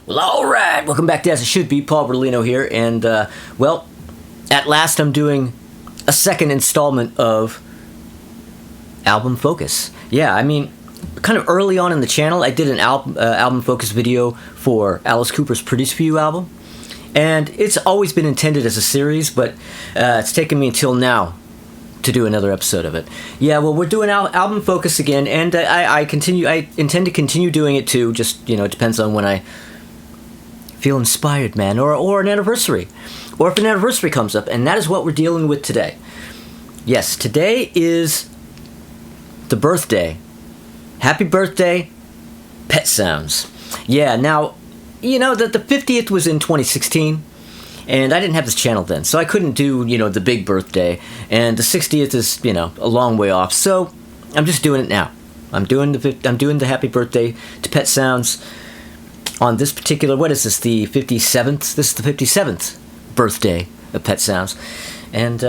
Well, all right. Welcome back to As It Should Be. Paul Berlino here. And, well, at last I'm doing a second installment of Album Focus. Yeah, I mean, kind of early on in the channel, I did an album focus video for Alice Cooper's Produce For You album. And it's always been intended as a series, but it's taken me until now to do another episode of it. Yeah, well, we're doing album focus again, and I intend to continue doing it too. Just, it depends on when I feel inspired, man, or an anniversary, or if an anniversary comes up, and that is what we're dealing with today. Yes, today is the birthday. Happy birthday, Pet Sounds. Yeah, now, that the 50th was in 2016, and I didn't have this channel then, so I couldn't do, the big birthday, and the 60th is, a long way off, so I'm just doing it now. I'm doing the happy birthday to Pet Sounds on this particular, what is this, the 57th? This is the 57th birthday of Pet Sounds, and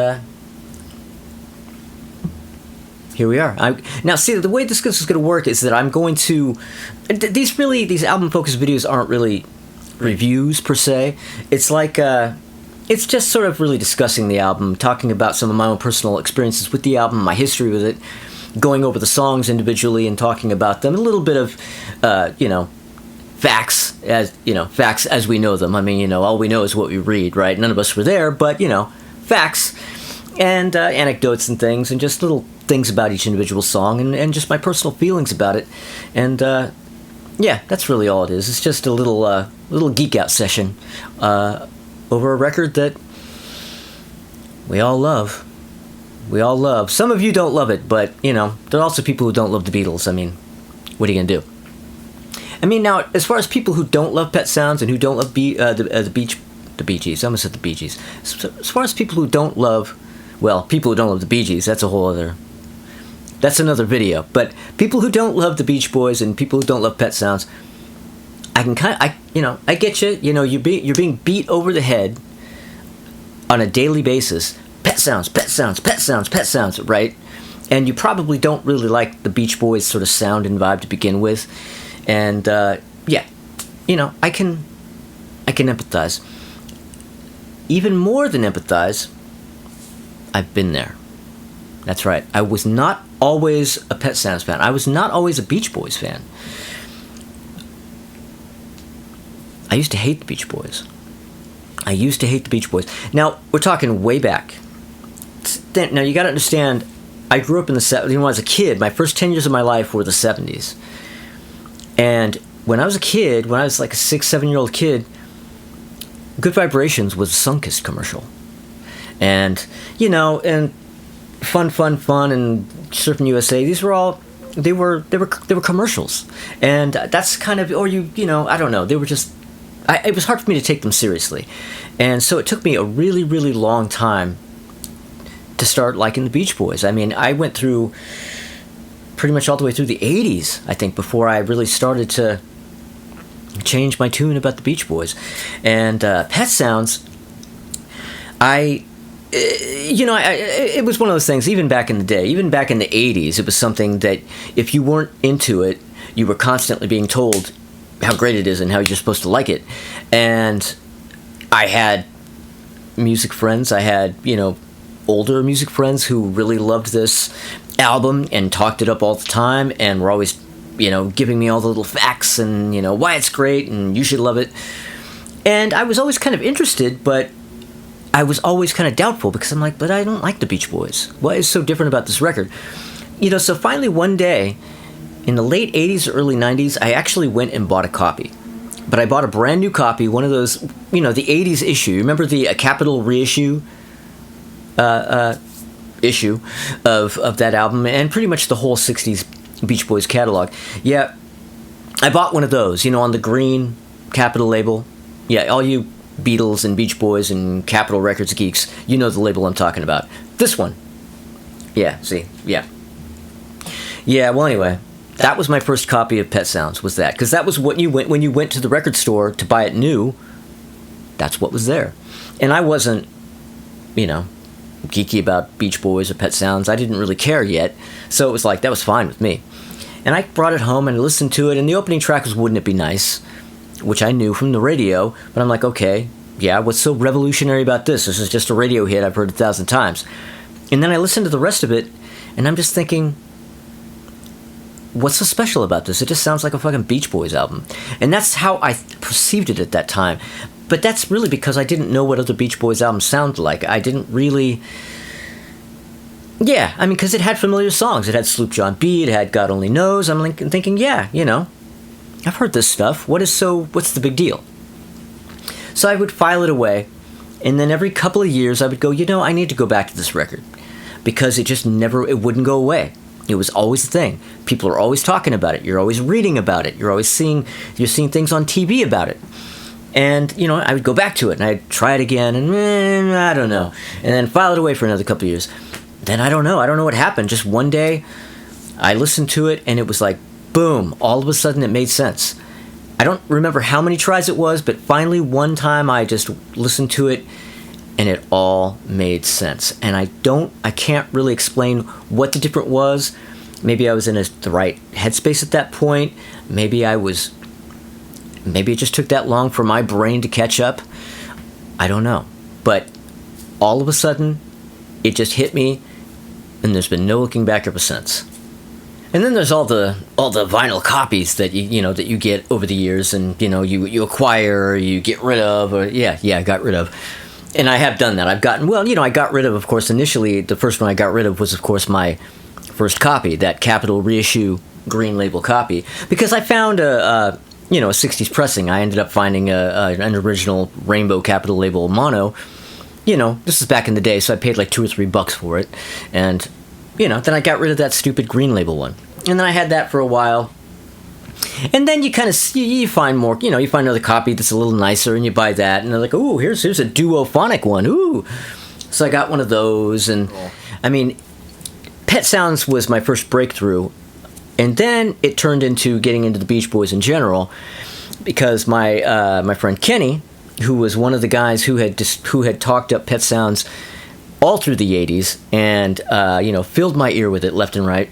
here we are. Now, see, the way this is going to work is that I'm going to... These album focus videos aren't really reviews, per se. It's like... it's just sort of really discussing the album, talking about some of my own personal experiences with the album, my history with it, going over the songs individually and talking about them. A little bit of, facts as we know them. I mean, all we know is what we read, right? None of us were there, but, facts and anecdotes and things, and just little things about each individual song, and just my personal feelings about it. And yeah, that's really all it is. It's just a little geek out session over a record that we all love. We all love. Some of you don't love it, but there are also people who don't love the Beatles. I mean, what are you gonna do? I mean, now, as far as people who don't love Pet Sounds and who don't love the Bee Gees, I almost said the Bee Gees. As far as people who don't love, people who don't love the Bee Gees, that's another video. But people who don't love the Beach Boys and people who don't love Pet Sounds, I get you. You're being beat over the head on a daily basis. Pet Sounds, Pet Sounds, Pet Sounds, Pet Sounds, right? And you probably don't really like the Beach Boys sort of sound and vibe to begin with. And yeah, I can empathize. Even more than empathize, I've been there. That's right. I was not always a Pet Sounds fan. I was not always a Beach Boys fan. I used to hate the Beach Boys. Now, we're talking way back. Now, you got to understand, I grew up in the 70s. When I was a kid, my first 10 years of my life were the 70s. And when I was a kid, when I was like a 6-7-year-old kid, Good Vibrations was a Sunkist commercial. And, and Fun, and Surfing USA, these were all, they were commercials. And that's kind of, I don't know, they were just, it was hard for me to take them seriously. And so it took me a really, really long time to start liking the Beach Boys. I mean, I went through pretty much all the way through the 80s, I think, before I really started to change my tune about the Beach Boys. And Pet Sounds, it was one of those things, even back in the day, even back in the 80s, it was something that if you weren't into it, you were constantly being told how great it is and how you're supposed to like it. And I had music friends, I had, older music friends who really loved this album and talked it up all the time and were always, giving me all the little facts and, why it's great and you should love it. And I was always kind of interested, but I was always kind of doubtful because I'm like, but I don't like the Beach Boys. What is so different about this record? So finally one day, in the late 80s or early 90s, I actually went and bought a copy. But I bought a brand new copy, one of those, the 80s issue. Remember the Capitol reissue issue of that album, and pretty much the whole 60s Beach Boys catalog. Yeah, I bought one of those, on the green Capitol label. Yeah, all you Beatles and Beach Boys and Capitol Records geeks, you know the label I'm talking about. This one. Yeah, see, yeah. Yeah, well, anyway, that was my first copy of Pet Sounds, was that. Because that was what you went, when you went to the record store to buy it new, that's what was there. And I wasn't, geeky about Beach Boys or Pet Sounds. I didn't really care yet, so it was like, that was fine with me. And I brought it home and listened to it, and the opening track was Wouldn't It Be Nice? which I knew from the radio, but I'm like, okay, yeah, what's so revolutionary about this? This is just a radio hit I've heard 1,000 times. And then I listened to the rest of it, and I'm just thinking, what's so special about this? It just sounds like a fucking Beach Boys album. And that's how I perceived it at that time. But that's really because I didn't know what other Beach Boys albums sounded like. I didn't really... Yeah, I mean, because it had familiar songs. It had Sloop John B, it had God Only Knows. I'm like thinking, yeah, you know, I've heard this stuff. What's the big deal? So I would file it away, and then every couple of years I would go, you know, I need to go back to this record. Because it wouldn't go away. It was always a thing. People are always talking about it. You're always reading about it. You're seeing things on TV about it. And, you know, I would go back to it, and I'd try it again, and I don't know. And then file it away for another couple of years. Then I don't know what happened. Just one day, I listened to it, and it was like, boom, all of a sudden it made sense. I don't remember how many tries it was, but finally one time I just listened to it, and it all made sense. And I can't really explain what the difference was. Maybe I was in the right headspace at that point. Maybe it just took that long for my brain to catch up. I don't know. But all of a sudden, it just hit me, and there's been no looking back ever since. And then there's all the vinyl copies that you get over the years, and you acquire, or you get rid of, or I got rid of. And I have done that. I got rid of course, initially, the first one I got rid of was, of course, my first copy, that Capitol reissue green label copy, because I found a 60s pressing. I ended up finding an original rainbow Capitol label mono. This is back in the day, so I paid like $2 or $3 for it. And, then I got rid of that stupid green label one. And then I had that for a while. And then you kind of, you find more, you find another copy that's a little nicer, and you buy that. And they're like, ooh, here's a duophonic one. Ooh. So I got one of those. And, I mean, Pet Sounds was my first breakthrough. And then it turned into getting into the Beach Boys in general, because my friend Kenny, who was one of the guys who had talked up Pet Sounds all through the 80s, and filled my ear with it left and right.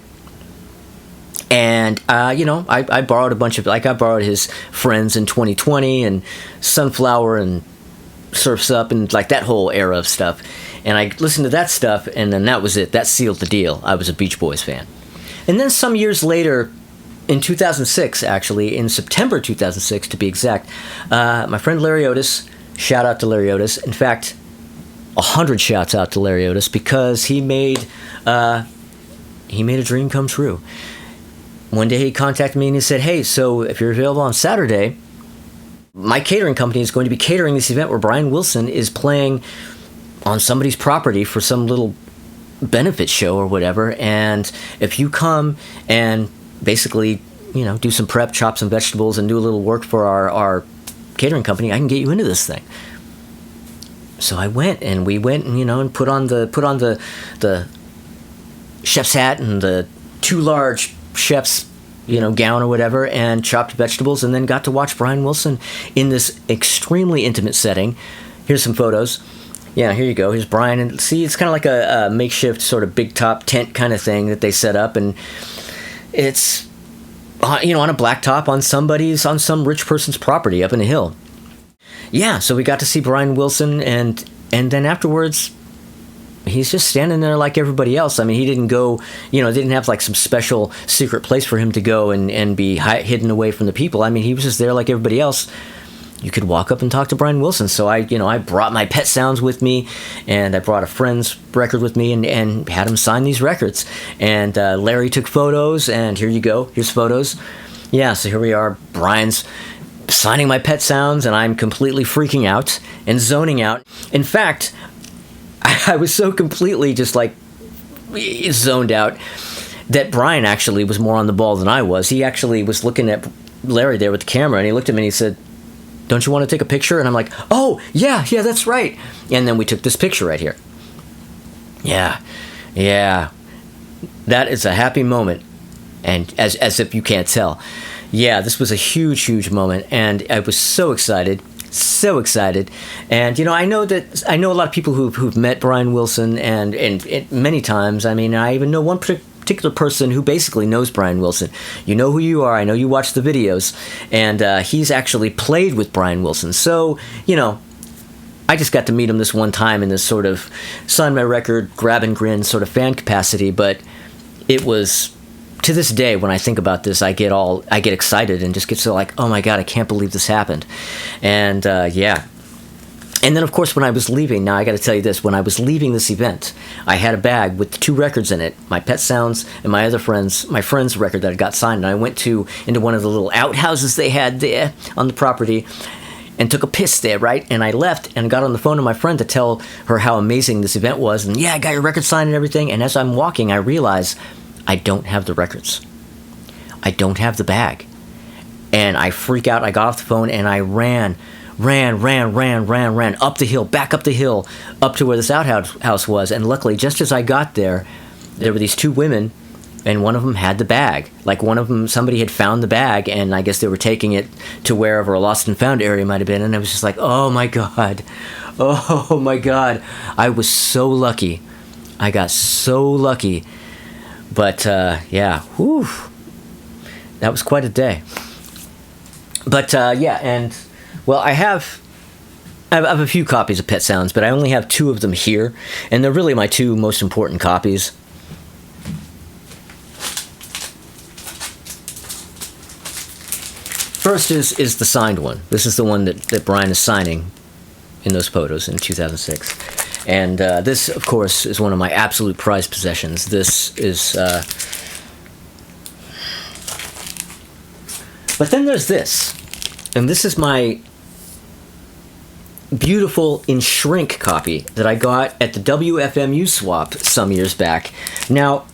And I borrowed a bunch of, I borrowed his Friends in 2020 and Sunflower and Surf's Up and like that whole era of stuff. And I listened to that stuff, and then that was it. That sealed the deal. I was a Beach Boys fan. And then some years later, in 2006, actually, in September 2006 to be exact, my friend Larry Otis, shout out to Larry Otis. In fact, 100 shouts out to Larry Otis, because he made a dream come true. One day he contacted me and he said, hey, so if you're available on Saturday, my catering company is going to be catering this event where Brian Wilson is playing on somebody's property for some little benefit show or whatever, and if you come and basically do some prep, chop some vegetables, and do a little work for our catering company, I can get you into this thing. So I went, and we went, and put on the chef's hat and the too large chef's gown or whatever, and chopped vegetables, and then got to watch Brian Wilson in this extremely intimate setting. Here's some photos. Yeah, here you go. Here's Brian. And see, it's kind of like a makeshift sort of big top tent kind of thing that they set up. And it's, on a blacktop on some rich person's property up in a hill. Yeah, so we got to see Brian Wilson. And then afterwards, he's just standing there like everybody else. I mean, he didn't go, they didn't have like some special secret place for him to go and be hidden away from the people. I mean, he was just there like everybody else. You could walk up and talk to Brian Wilson. So I brought my Pet Sounds with me, and I brought a friend's record with me, and had him sign these records. And Larry took photos, and here you go. Here's photos. Yeah, so here we are. Brian's signing my Pet Sounds, and I'm completely freaking out and zoning out. In fact, I was so completely just like zoned out that Brian actually was more on the ball than I was. He actually was looking at Larry there with the camera, and he looked at me and he said, don't you want to take a picture? And I'm like, oh, yeah, that's right. And then we took this picture right here. Yeah. That is a happy moment. And as if you can't tell. Yeah, this was a huge, huge moment. And I was so excited. And, I know a lot of people who've met Brian Wilson and many times. I mean, I even know one particular person who basically knows Brian Wilson. You know who you are. I know you watch the videos. And he's actually played with Brian Wilson. So, I just got to meet him this one time in this sort of sign my record, grab and grin sort of fan capacity. But it was, to this day, when I think about this, I get excited and just get so like, oh my God, I can't believe this happened. And yeah. And then, of course, when I was leaving, now I got to tell you this, when I was leaving this event, I had a bag with 2 records in it, my Pet Sounds and my friend's record that I got signed. And I went into one of the little outhouses they had there on the property and took a piss there, right? And I left and got on the phone to my friend to tell her how amazing this event was. And yeah, I got your record signed and everything. And as I'm walking, I realize I don't have the records. I don't have the bag. And I freak out. I got off the phone and I ran up the hill, back up the hill, up to where this outhouse was. And luckily, just as I got there, there were these 2 women, and one of them had the bag. Like somebody had found the bag, and I guess they were taking it to wherever a lost and found area might have been. And I was just like, oh my God. I was so lucky. I got so lucky. But yeah, whew, that was quite a day. But yeah, and well, I have a few copies of Pet Sounds, but I only have 2 of them here, and they're really my 2 most important copies. First is the signed one. This is the one that Brian is signing in those photos in 2006. And this, of course, is one of my absolute prized possessions. This is... But then there's this. And this is my beautiful in shrink copy that I got at the WFMU swap some years back. Now,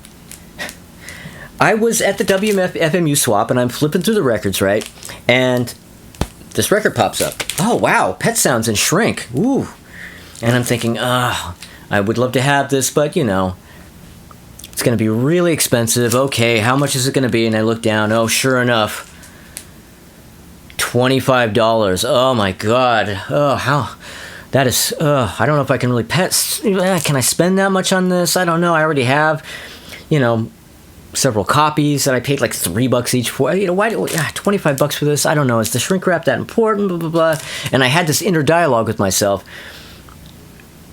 I was at the WFMU swap and I'm flipping through the records, right? And this record pops up. Oh, wow, Pet Sounds in shrink. Ooh. And I'm thinking, I would love to have this, but, it's going to be really expensive. Okay, how much is it going to be? And I look down. Oh, sure enough. $25. Oh my God. Oh, how that is. I don't know if I can really can I spend that much on this? I don't know. I already have, several copies that I paid like $3 each for. Why $25 for this? I don't know. Is the shrink wrap that important? Blah blah blah. And I had this inner dialogue with myself.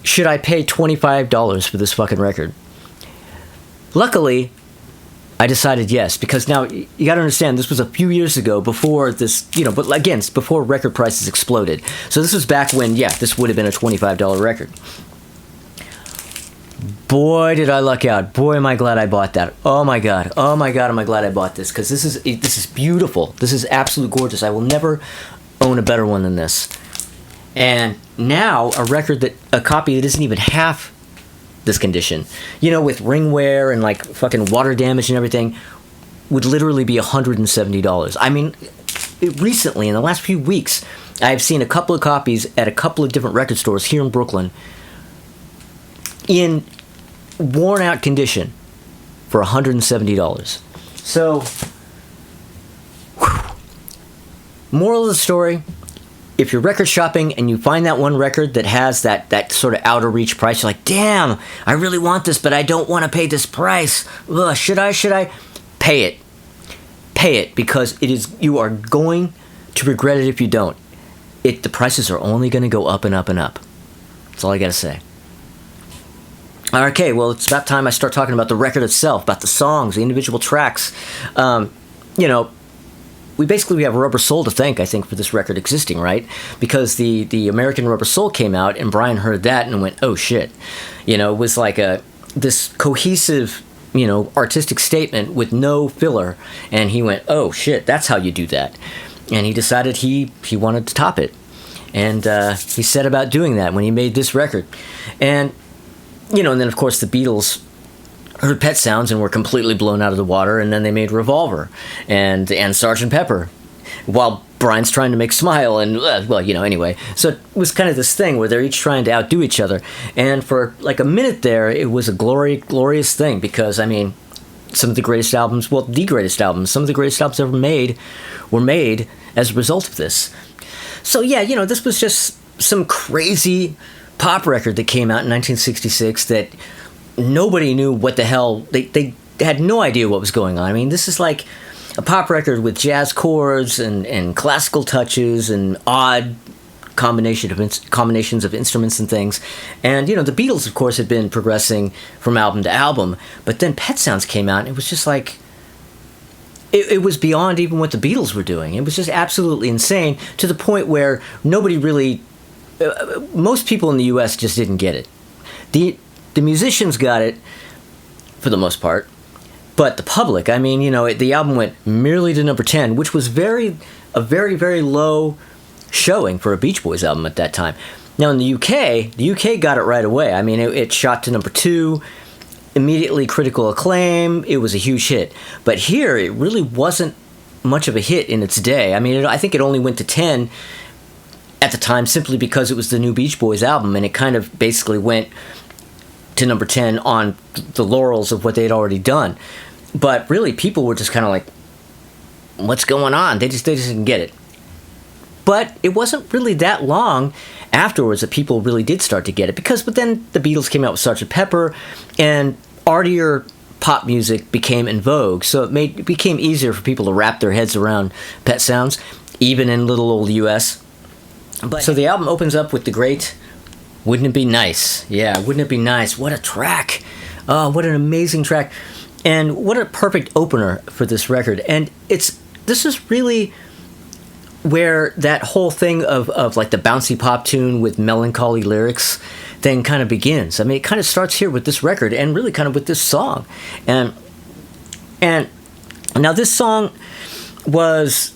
Should I pay $25 for this fucking record? Luckily, I decided yes, because now you got to understand this was a few years ago before this, but again, before record prices exploded. So this was back when, this would have been a $25 record. Boy, did I luck out. Boy, am I glad I bought that. Oh my God, am I glad I bought this, because this is beautiful. This is absolutely gorgeous. I will never own a better one than this. And now a copy that isn't even half this condition, with ring wear and like fucking water damage and everything, would literally be $170. I mean, recently, in the last few weeks, I've seen a couple of copies at a couple of different record stores here in Brooklyn in worn out condition for $170. So, moral of the story, if you're record shopping and you find that one record that has that sort of out of reach price, you're like, damn, I really want this, but I don't want to pay this price. Ugh, should I? Pay it. Pay it, because you are going to regret it if you don't. The prices are only going to go up and up and up. That's all I got to say. Okay, well, it's about time I start talking about the record itself, about the songs, the individual tracks. We have Rubber Soul to thank, I think, for this record existing, right? Because the American Rubber Soul came out, and Brian heard that and went, oh shit. It was like this cohesive, artistic statement with no filler. And he went, oh shit, that's how you do that. And he decided he wanted to top it. And he set about doing that when he made this record. And, and then of course the Beatles heard Pet Sounds and were completely blown out of the water, and then they made Revolver and Sgt. Pepper, while Brian's trying to make Smile, and anyway. So it was kind of this thing where they're each trying to outdo each other, and for like a minute there, it was a glorious thing, because some of the greatest albums, some of the greatest albums ever made were made as a result of this. So this was just some crazy pop record that came out in 1966 that nobody knew what the hell they had no idea what was going on. I mean, this is like a pop record with jazz chords and classical touches and odd combinations of instruments and things. And, you know, the Beatles, of course, had been progressing from album to album, but then Pet Sounds came out, and it was just like, it was beyond even what the Beatles were doing. It was just absolutely insane, to the point where nobody really, most people in the U.S. just didn't get it. The musicians got it, for the most part, but the public, I mean, you know, the album went merely to number 10, which was a very, very low showing for a Beach Boys album at that time. Now in the UK got it right away. I mean, it shot to number 2, immediately critical acclaim. It was a huge hit. But here, it really wasn't much of a hit in its day. I mean, I think it only went to 10 at the time simply because it was the new Beach Boys album, and it kind of basically went to number 10 on the laurels of what they had already done. But really, people were just kind of like, what's going on? They just didn't get it. But it wasn't really that long afterwards that people really did start to get it, but then the Beatles came out with Sgt. Pepper, and artier pop music became in vogue, so it became easier for people to wrap their heads around Pet Sounds, even in little old US. So the album opens up with the great Wouldn't It Be Nice? Yeah, Wouldn't It Be Nice? What a track! Oh, what an amazing track. And what a perfect opener for this record. And this is really where that whole thing of like the bouncy pop tune with melancholy lyrics thing kind of begins. I mean, it kind of starts here with this record, and really kind of with this song. And now this song was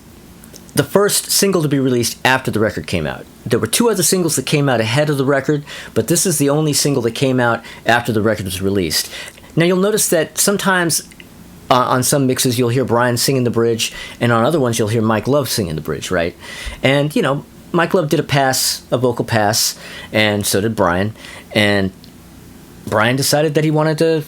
the first single to be released after the record came out. There were 2 other singles that came out ahead of the record, but this is the only single that came out after the record was released. Now you'll notice that sometimes on some mixes you'll hear Brian singing the bridge, and on other ones you'll hear Mike Love singing the bridge, right? And, you know, Mike Love did a vocal pass, and so did Brian. And Brian decided that he wanted to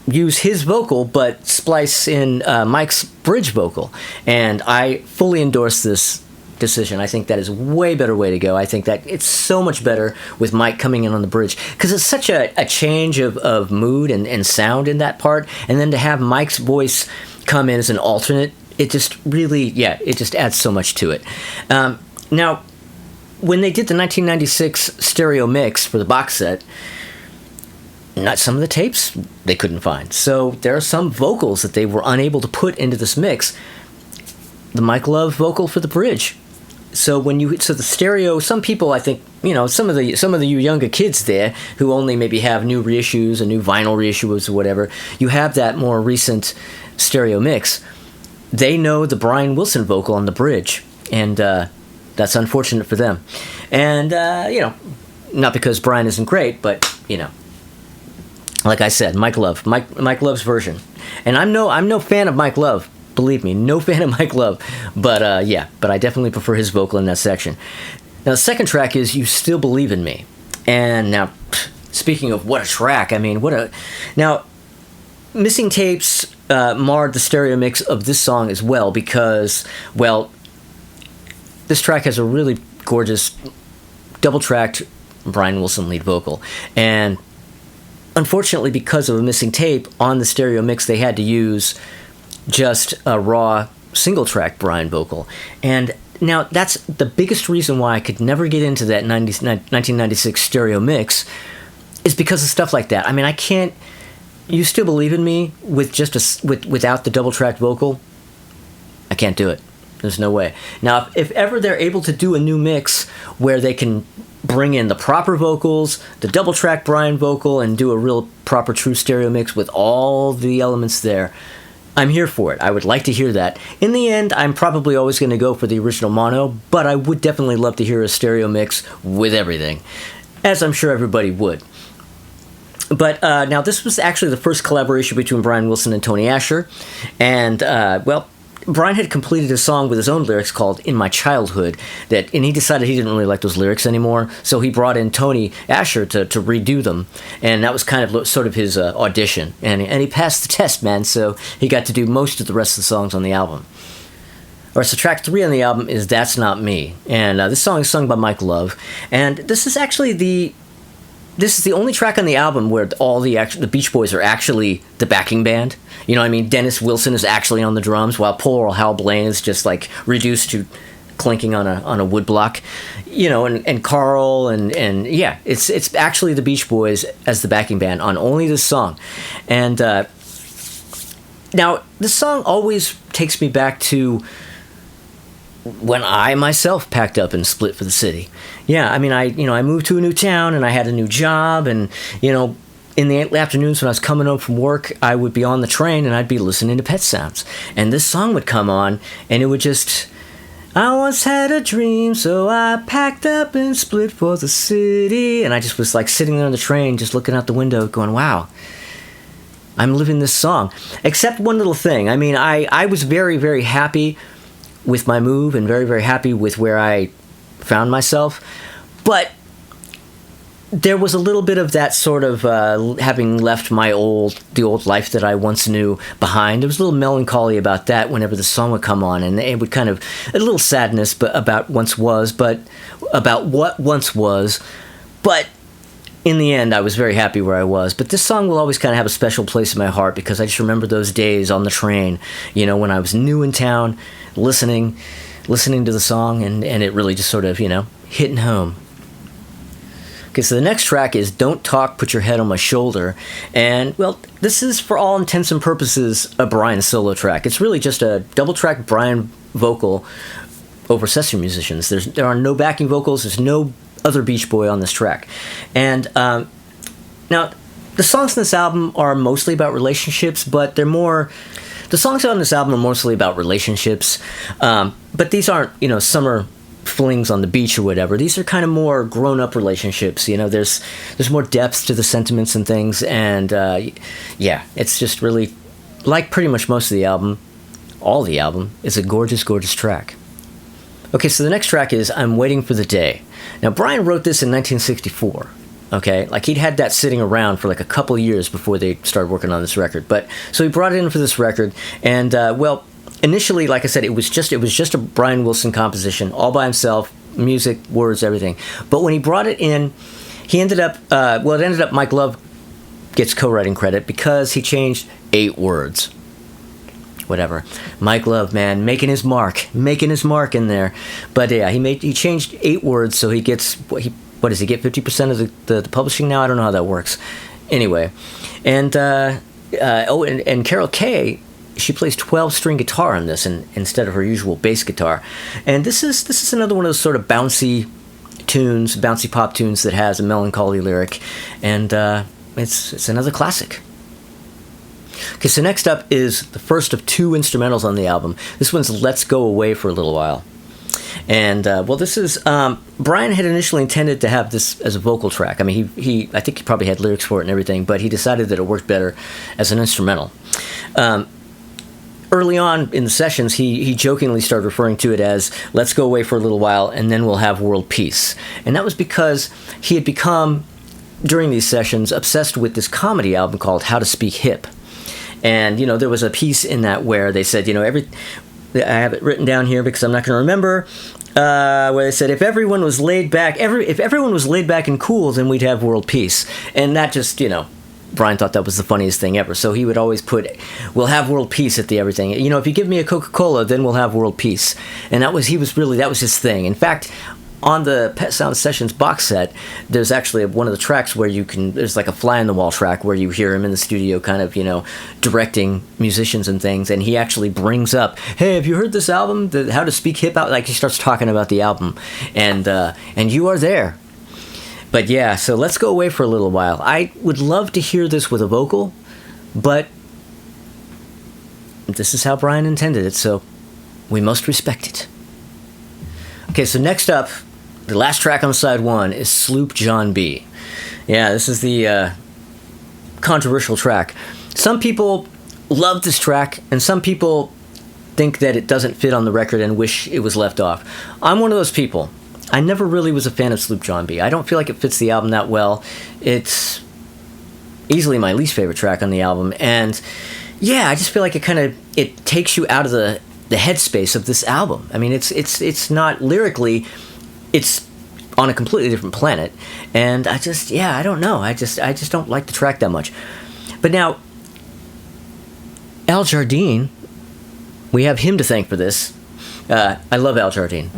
use his vocal, but splice in Mike's bridge vocal. And I fully endorse this decision. I think that is a way better way to go. I think that it's so much better with Mike coming in on the bridge, because it's such a change of mood and sound in that part. And then to have Mike's voice come in as an alternate, it just really, it just adds so much to it. Now, when they did the 1996 stereo mix for the box set, not some of the tapes they couldn't find. So there are some vocals that they were unable to put into this mix. The Mike Love vocal for the bridge. So the stereo, some people, I think, you know, some of the younger kids there who only maybe have new reissues and new vinyl reissues or whatever, you have that more recent stereo mix. They know the Brian Wilson vocal on the bridge, and that's unfortunate for them. And you know, not because Brian isn't great, but you know, like I said, Mike Love's version. And I'm no fan of Mike Love. Believe me, no fan of Mike Love, but I definitely prefer his vocal in that section. Now, the second track is You Still Believe in Me. And now, speaking of what a track, I mean, now, missing tapes marred the stereo mix of this song as well, because, well, this track has a really gorgeous double-tracked Brian Wilson lead vocal, and unfortunately, because of a missing tape on the stereo mix, they had to use just a raw single track Brian vocal. And now that's the biggest reason why I could never get into that 1996 stereo mix, is because of stuff like that. I mean, I can't. You Still Believe in Me with just without the double tracked vocal, I can't do it. There's no way. Now, if ever they're able to do a new mix where they can bring in the proper vocals, the double track Brian vocal, and do a real proper true stereo mix with all the elements there, I'm here for it. I would like to hear that. In the end, I'm probably always going to go for the original mono, but I would definitely love to hear a stereo mix with everything, as I'm sure everybody would. But now, this was actually the first collaboration between Brian Wilson and Tony Asher, and, well, Brian had completed a song with his own lyrics called In My Childhood, and he decided he didn't really like those lyrics anymore, so he brought in Tony Asher to redo them, and that was kind of sort of his audition, and he passed the test, man, so he got to do most of the rest of the songs on the album. Alright, so track 3 on the album is That's Not Me, and this song is sung by Mike Love, and this is actually the this is the only track on the album where all the Beach Boys are actually the backing band. You know what I mean? Dennis Wilson is actually on the drums, while poor Hal Blaine is just like reduced to clinking on a wood block. You know, and Carl and yeah, it's actually the Beach Boys as the backing band on only this song. And now this song always takes me back to when I myself packed up and split for the city. Yeah, I mean, I moved to a new town and I had a new job, and you know, in the afternoons when I was coming home from work, I would be on the train and I'd be listening to Pet Sounds, and this song would come on, and it would just, I once had a dream, so I packed up and split for the city, and I just was like sitting there on the train, just looking out the window, going, wow, I'm living this song. Except one little thing. I mean, I was very, very happy with my move and very, very happy with where I found myself, but there was a little bit of that sort of having left the old life that I once knew behind. There was a little melancholy about that whenever the song would come on, and it would kind of a little sadness, but about what once was. But in the end, I was very happy where I was. But this song will always kind of have a special place in my heart because I just remember those days on the train, you know, when I was new in town, listening to the song, and it really just sort of, you know, hitting home. Okay, so the next track is Don't Talk, Put Your Head on My Shoulder. And, well, this is, for all intents and purposes, a Brian solo track. It's really just a double-track Brian vocal over session musicians. There are no backing vocals. There's no other Beach Boy on this track. And, now, the songs in this album are mostly about relationships, but the songs on this album are mostly about relationships, but these aren't, you know, summer flings on the beach or whatever. These are kind of more grown-up relationships. You know, there's more depth to the sentiments and things, and yeah, it's just really, like pretty much most of the album, all the album, is a gorgeous, gorgeous track. Okay, so the next track is I'm Waiting for the Day. Now, Brian wrote this in 1964. Okay, like he'd had that sitting around for like a couple years before they started working on this record. But so he brought it in for this record, and well, initially, like I said, it was just a Brian Wilson composition, all by himself, music, words, everything. But when he brought it in, it ended up Mike Love gets co-writing credit because he changed 8 words. Whatever, Mike Love, man, making his mark in there. But yeah, he changed 8 words, so he gets what does he get, 50% of the publishing now? I don't know how that works. Anyway, and and Carol Kaye, she plays 12-string guitar on this instead of her usual bass guitar. And this is another one of those sort of bouncy pop tunes that has a melancholy lyric, and it's another classic. Okay, so next up is the first of 2 instrumentals on the album. This one's Let's Go Away for a Little While. And, well, this is, Brian had initially intended to have this as a vocal track. I mean, I think he probably had lyrics for it and everything, but he decided that it worked better as an instrumental. Early on in the sessions, he jokingly started referring to it as Let's Go Away for a Little While, and then we'll have World Peace. And that was because he had become, during these sessions, obsessed with this comedy album called How to Speak Hip. And, you know, there was a piece in that where they said, you know, I have it written down here because I'm not going to remember, where they said if everyone was laid back and cool, then we'd have world peace. And that just, you know, Brian thought that was the funniest thing ever. So he would always put, we'll have world peace at the everything. You know, if you give me a Coca-Cola, then we'll have world peace. And that was his thing. In fact, on the Pet Sounds Sessions box set, there's actually one of the tracks where there's like a fly-on-the-wall track where you hear him in the studio kind of, you know, directing musicians and things, and he actually brings up, hey, have you heard this album, How to Speak Hip Out? Like, he starts talking about the album, and you are there. But yeah, so Let's Go Away for a Little While. I would love to hear this with a vocal, but this is how Brian intended it, so we must respect it. Okay, so next up, the last track on side 1 is Sloop John B. Yeah, this is the controversial track. Some people love this track, and some people think that it doesn't fit on the record and wish it was left off. I'm one of those people. I never really was a fan of Sloop John B. I don't feel like it fits the album that well. It's easily my least favorite track on the album, and yeah, I just feel like it takes you out of the headspace of this album. I mean, it's not lyrically, it's on a completely different planet. And I don't know. I just don't like the track that much. But now, Al Jardine, we have him to thank for this. I love Al Jardine.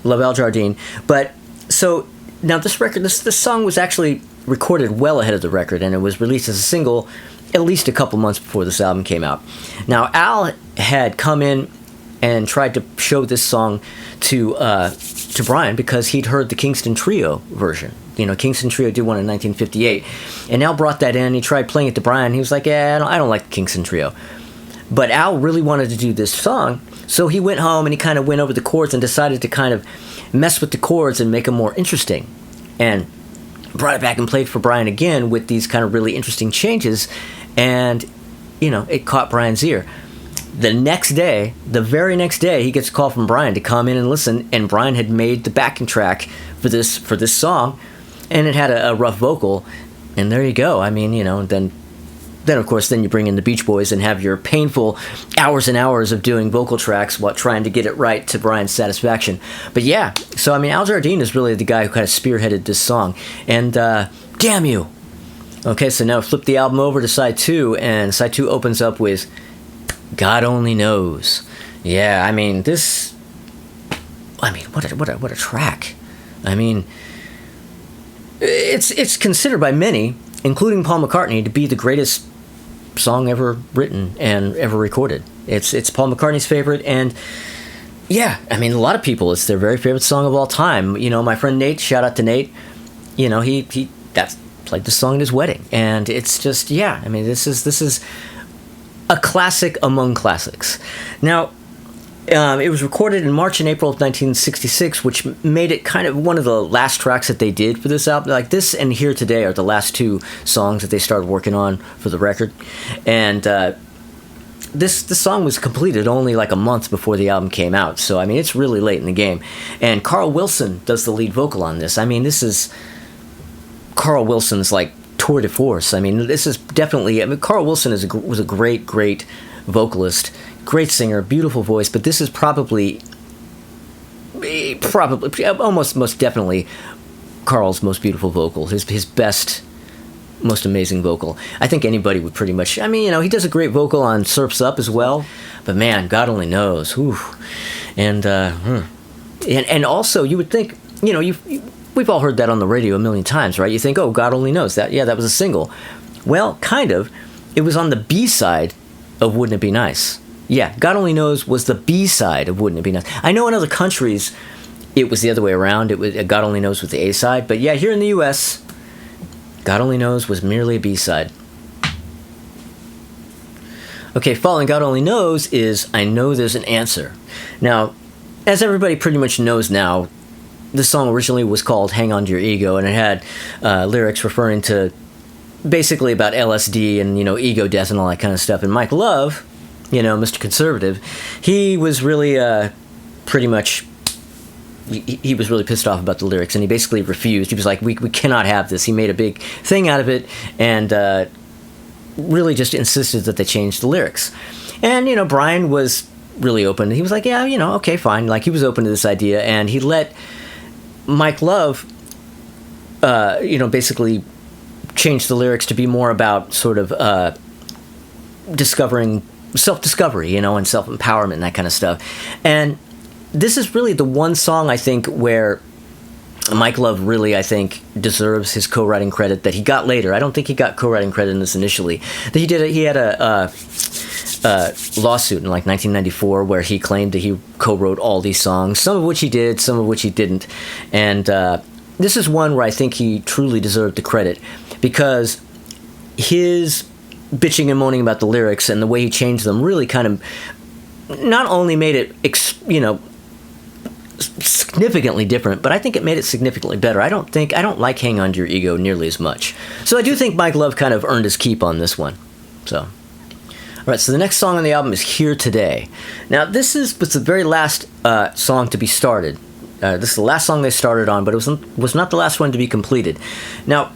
Love Al Jardine. But, so, now this record, this song was actually recorded well ahead of the record, and it was released as a single at least a couple months before this album came out. Now, Al had come in and tried to show this song to Brian because he'd heard the Kingston Trio version. You know, Kingston Trio did one in 1958, and Al brought that in. He tried playing it to Brian. He was like, I don't like the Kingston Trio. But Al really wanted to do this song, so he went home and he kind of went over the chords and decided to kind of mess with the chords and make them more interesting. And brought it back and played for Brian again with these kind of really interesting changes, and, you know, it caught Brian's ear. The very next day, he gets a call from Brian to come in and listen, and Brian had made the backing track for this song, and it had a rough vocal, and there you go. I mean, you know, then of course, then you bring in the Beach Boys and have your painful hours and hours of doing vocal tracks while trying to get it right to Brian's satisfaction. But yeah, so I mean, Al Jardine is really the guy who kind of spearheaded this song, and damn you. Okay, so now flip the album over to side 2, and side 2 opens up with God Only Knows. Yeah, I mean, what a track. I mean, it's considered by many, including Paul McCartney, to be the greatest song ever written and ever recorded. It's Paul McCartney's favorite, and yeah, I mean, a lot of people, it's their very favorite song of all time. You know, my friend Nate, shout out to Nate, you know, he played the song at his wedding, and it's just, yeah, I mean, this is a classic among classics. Now, it was recorded in March and April of 1966, which made it kind of one of the last tracks that they did for this album. Like this and Here Today are the last 2 songs that they started working on for the record. And this song was completed only like a month before the album came out. So, I mean, it's really late in the game. And Carl Wilson does the lead vocal on this. I mean, this is Carl Wilson's like tour de force. I mean, this is definitely... I mean, Carl Wilson was a great, great vocalist. Great singer, beautiful voice, but this is probably almost most definitely Carl's most beautiful vocal, his best, most amazing vocal. I think anybody would pretty much, I mean, you know, he does a great vocal on Surf's Up as well, but man, God only knows. Whew. And also, you would think, you know, we've all heard that on the radio a million times, right? You think, oh, God only knows that. Yeah, that was a single. Well, kind of. It was on the B-side of Wouldn't It Be Nice. Yeah, God Only Knows was the B-side of Wouldn't It Be Nice. I know in other countries it was the other way around. It was God Only Knows was the A-side. But yeah, here in the U.S., God Only Knows was merely a B-side. Okay, following God Only Knows is I Know There's an Answer. Now, as everybody pretty much knows now, this song originally was called Hang On To Your Ego, and it had lyrics referring to basically about LSD and, you know, ego death and all that kind of stuff. And Mike Love, you know, Mr. Conservative, he was really pretty much, he was really pissed off about the lyrics, and he basically refused. He was like, we cannot have this. He made a big thing out of it, and really just insisted that they change the lyrics. And, you know, Brian was really open. He was like, yeah, you know, okay, fine. Like, he was open to this idea, and he let Mike Love, you know, basically change the lyrics to be more about sort of self-discovery, you know, and self-empowerment and that kind of stuff. And this is really the one song, I think, where Mike Love really, I think, deserves his co-writing credit that he got later. I don't think he got co-writing credit in this initially. He had a lawsuit in like 1994 where he claimed that he co-wrote all these songs, some of which he did, some of which he didn't. And this is one where I think he truly deserved the credit, because his bitching and moaning about the lyrics and the way he changed them really kind of not only made it, you know, significantly different, but I think it made it significantly better. I don't like Hang On To Your Ego nearly as much. So I do think Mike Love kind of earned his keep on this one. So, all right, so the next song on the album is Here Today. Now, this was the very last song to be started. This is the last song they started on, but it was not the last one to be completed. Now,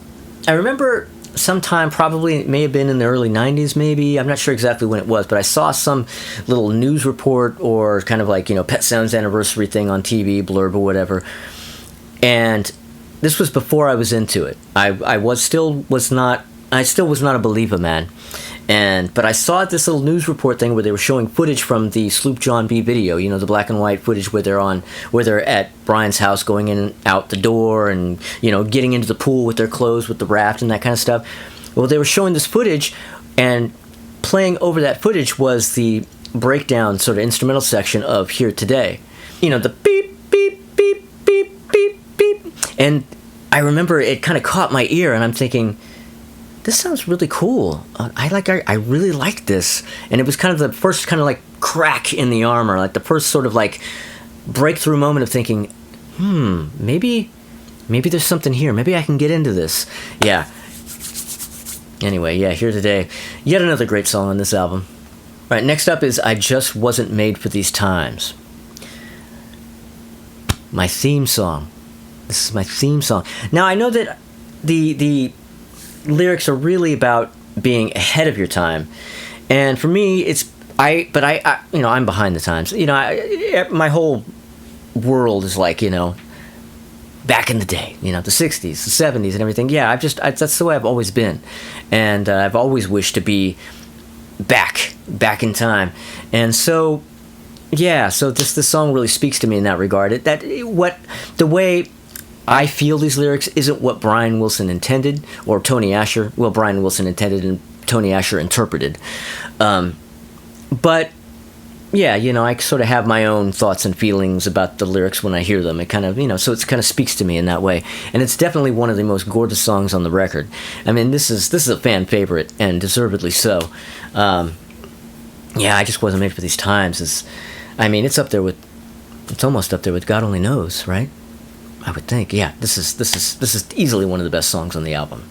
I remember sometime, probably it may have been in the early 90s maybe, I'm not sure exactly when it was, but I saw some little news report or kind of like, you know, Pet Sounds anniversary thing on TV, blurb or whatever, And this was before I was into it. I still was not a believer, man. But I saw this little news report thing where they were showing footage from the Sloop John B video, you know, the black and white footage where they're at Brian's house, going in and out the door, and, you know, getting into the pool with their clothes, with the raft and that kind of stuff. Well, they were showing this footage, and playing over that footage was the breakdown sort of instrumental section of Here Today. You know, the beep, beep, beep, beep, beep, beep. And I remember it kind of caught my ear, and I'm thinking, this sounds really cool. I really like this. And it was kind of the first kind of like crack in the armor, like the first sort of like breakthrough moment of thinking, maybe there's something here. Maybe I can get into this. Yeah. Anyway, yeah, Here Today. Yet another great song on this album. All right, next up is I Just Wasn't Made for These Times. My theme song. This is my theme song. Now, I know that the lyrics are really about being ahead of your time, and for me, I you know, I'm behind the times. You know, my whole world is like, you know, back in the day, you know, the 60s, the 70s, and everything. Yeah, that's the way I've always been, and I've always wished to be back in time, and so yeah, so this song really speaks to me in that regard. The way I feel these lyrics isn't what Brian Wilson intended, or Tony Asher. Well, Brian Wilson intended and Tony Asher interpreted. But, yeah, you know, I sort of have my own thoughts and feelings about the lyrics when I hear them. It kind of, you know, so it kind of speaks to me in that way. And it's definitely one of the most gorgeous songs on the record. I mean, this is a fan favorite, and deservedly so. Yeah, I Just Wasn't Made for These Times. It's almost up there with God Only Knows, right? I would think, yeah. This is easily one of the best songs on the album.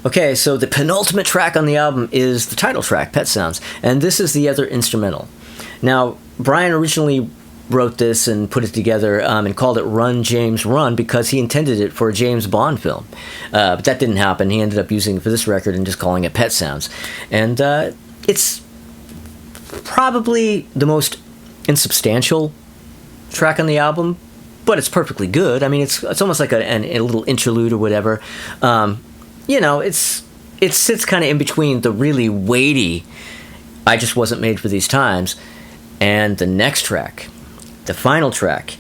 Okay, so the penultimate track on the album is the title track, Pet Sounds, and this is the other instrumental. Now, Brian originally wrote this and put it together and called it Run, James, Run, because he intended it for a James Bond film. But that didn't happen. He ended up using it for this record and just calling it Pet Sounds. And it's probably the most insubstantial track on the album, but it's perfectly good. I mean, it's almost like a little interlude or whatever. You know, it sits kind of in between the really weighty I Just Wasn't Made for These Times and the next track, the final track,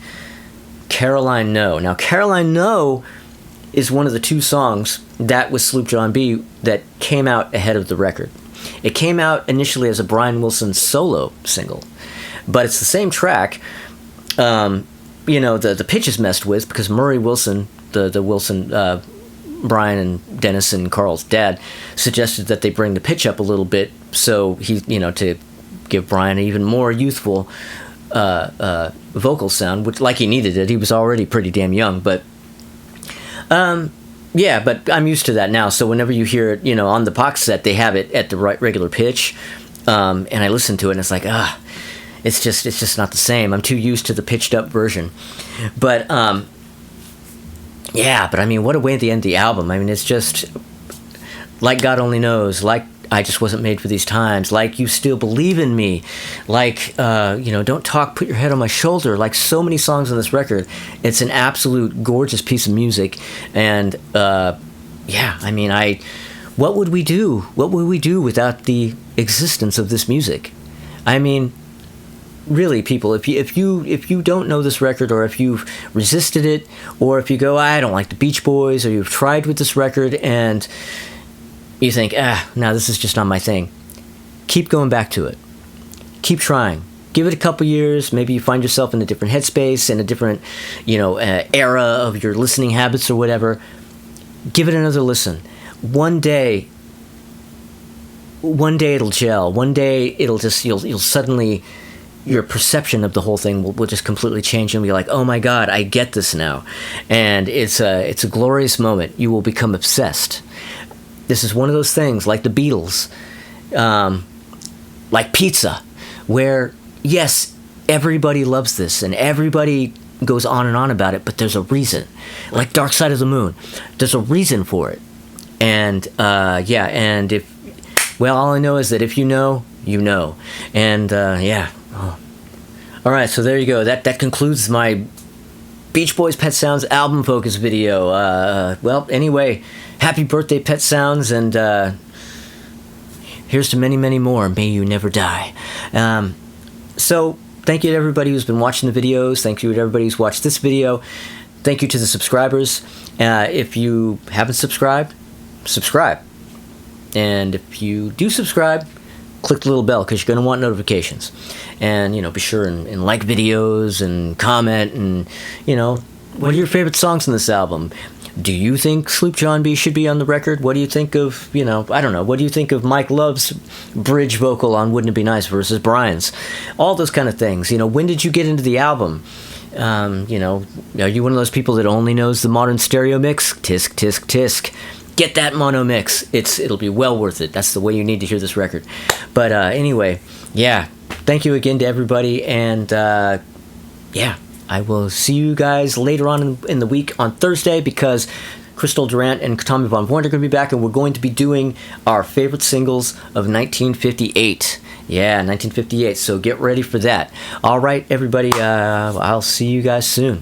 Caroline No. Now, Caroline No is one of the two songs that was Sloop John B that came out ahead of the record. It came out initially as a Brian Wilson solo single, but it's the same track. You know, the pitch is messed with because Murray Wilson, the Wilson, Brian and Dennis and Carl's dad, suggested that they bring the pitch up a little bit, so he, you know, to give Brian an even more youthful vocal sound, which, like, he needed it. He was already pretty damn young, but yeah, but I'm used to that now. So whenever you hear it, you know, on the box set, they have it at the right regular pitch, and I listen to it, and it's like, it's just not the same. I'm too used to the pitched up version, but yeah, but I mean, what a way to end the album. I mean, it's just like God Only Knows, like I Just Wasn't Made for These Times, like You Still Believe in Me, like, you know, Don't Talk, Put Your Head on My Shoulder, like so many songs on this record. It's an absolute gorgeous piece of music, and yeah, I mean, what would we do? What would we do without the existence of this music? I mean, really, people, if you don't know this record, or if you've resisted it, or if you go, I don't like the Beach Boys, or you've tried with this record and you think, no, this is just not my thing, keep going back to it. Keep trying. Give it a couple years. Maybe you find yourself in a different headspace, in a different, you know, era of your listening habits or whatever. Give it another listen. One day it'll gel. One day it'll just, you'll suddenly, your perception of the whole thing will just completely change, and be like, oh my God, I get this now. And it's a glorious moment. You will become obsessed. This is one of those things, like the Beatles, like pizza, where, yes, everybody loves this, and everybody goes on and on about it, but there's a reason. Like Dark Side of the Moon, there's a reason for it. And, yeah, and all I know is that if you know, you know. And, yeah. Oh, All right, so there you go. That concludes my Beach Boys Pet Sounds album focus video. Well, anyway, happy birthday, Pet Sounds, and here's to many, many more. May you never die. So, thank you to everybody who's been watching the videos. Thank you to everybody who's watched this video. Thank you to the subscribers. If you haven't subscribed, subscribe. And if you do subscribe, click the little bell because you're going to want notifications. And, be sure and like videos and comment and, what are your favorite songs in this album? Do you think Sloop John B should be on the record? What do you think of, I don't know, what do you think of Mike Love's bridge vocal on Wouldn't It Be Nice versus Brian's? All those kind of things. When did you get into the album? Are you one of those people that only knows the modern stereo mix? Tisk, tisk, tisk. Get that mono mix. It'll be well worth it. That's the way you need to hear this record. But anyway, yeah. Thank you again to everybody, and yeah. I will see you guys later on in the week on Thursday because Crystal Durant and Tommy Von Vorn are going to be back, and we're going to be doing our favorite singles of 1958. Yeah, 1958, so get ready for that. All right, everybody, I'll see you guys soon.